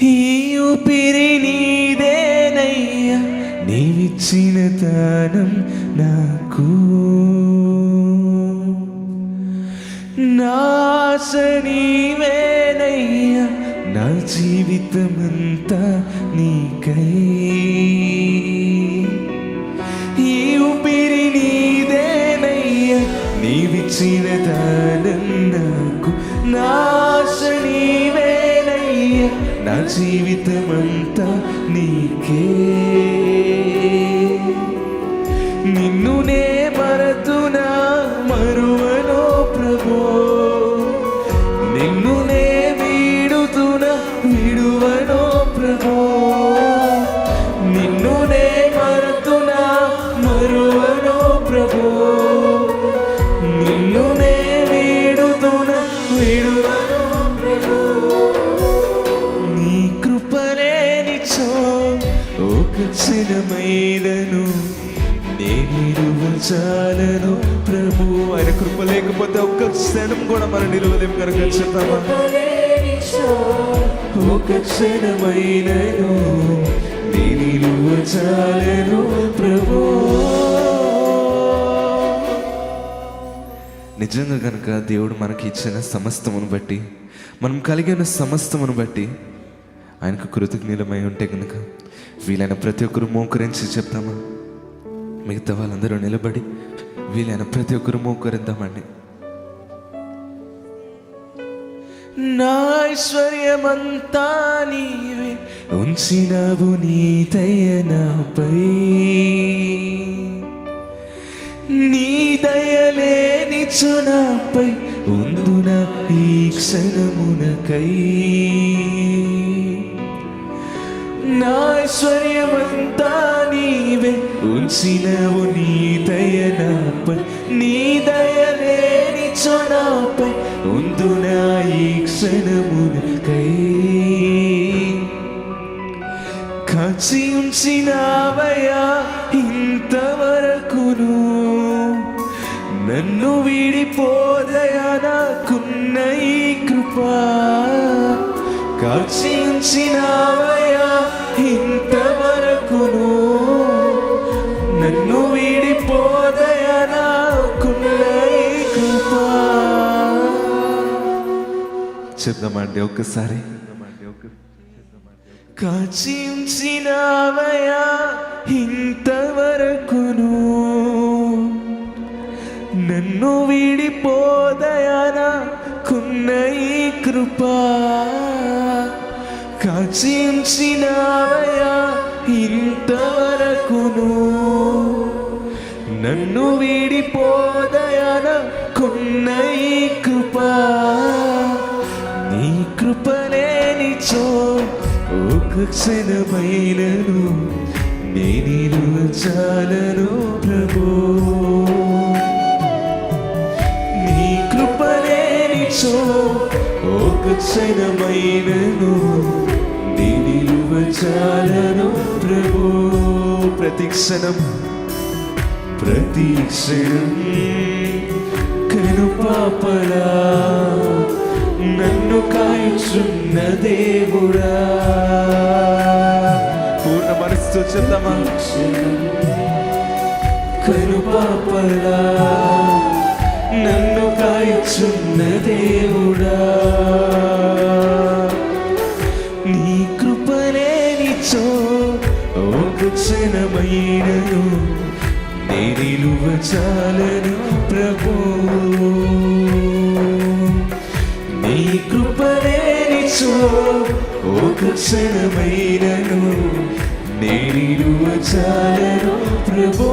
ఈ ఊపిరి నీదేనయ్యా, నీవిచ్చిన దానం నాకు. నా ఆశ నీవేనయ్యా, నా జీవితమంతా నీకై. ఈ ఊపిరి నీదేనయ్యా, నీవిచ్చిన దానం నాకు. నా ఆశ నీవేనయ్యా, నా జీవితమంతా నీకే. నిన్ను నే మరతునా, మరువనో ప్రభో. నిన్ను నే వీడుతునా, విడువనో ప్రభో. నిన్ను నే మరతునా, మరువనో ప్రభో. నిన్ను నే వీడుతునా, విడువనో ప్రభో. నీ కృపలేనిచో ఒక క్షణమైనను చాలను ప్రభు. ఆయన కృప లేకపోతే ఒక్క క్షణం కూడా మనం నిలవలేం కనుక చెప్తామా? ఒక క్షణమైనను నీ నిలువ చాలను ప్రభు. నిజంగా కనుక దేవుడు మనకి ఇచ్చిన సమస్తమును బట్టి, మనం కలిగిన సమస్తమును బట్టి ఆయనకు కృతజ్ఞులమై ఉంటే కనుక వీలైన ప్రతి ఒక్కరు మోకరించి చెప్తామా? మిగతా వాళ్ళందరూ నిలబడి వీలైన ప్రతి ఒక్కరు మోకరిద్దామండి. నా ఐశ్వర్యమంతా నీవే ఉంచినావు, నీ దయ నాపై. నీ దయలేనిచు నాపై ఉందున ఈ క్షణమునకై. నా ఐశ్వర్యమంతా నీవే ఉంచినవు, నీ దయ నాపై. నీ దయలేనిచో నాపై ఉందున ఈ క్షణమునకై. కాచి ఉంచినావయ్యా ఇంతవరకును, నన్ను విడిపోదయా నాకున్న ఈ కృపా. కాచి ఉంచినావయ్యా ఇంతవరకును, నన్ను విడిపోదయా నాకున్న ఈ కృపా. చెప్దామండి ఒక్కసారి. కాచి ఉంచినావయ్యా ఇంతవరకును, నన్ను విడిపోదయా నాకున్న ఈ కృపా. కాచి ఉంచినావయ్యా ఇంతవరకును, నన్ను విడిపోదయా నాకున్న ఈ కృపా. నీ కృపలేనిచో ఒక క్షణమైనను నీ నిలువ చాలను ప్రభు. నీ కృపలేనిచో ఒక క్షణమైనను నీ నిలువ చాలను ప్రభు. ప్రతి క్షణం ప్రతి క్షణం కనుపాపలా నన్ను కాయుచున్న దేవుడా. పూర్ణ మనసుతో చెప్తామా? కనుపాపలా నన్ను కాయుచున్న దేవుడా. నీ కృపలేనిచో ఒక క్షణమైనను నీ నిలువ చాలను ప్రభు. నీ కృపలేనిచో ఒక క్షణమైనను నీ నిలువ చాలను ప్రభు.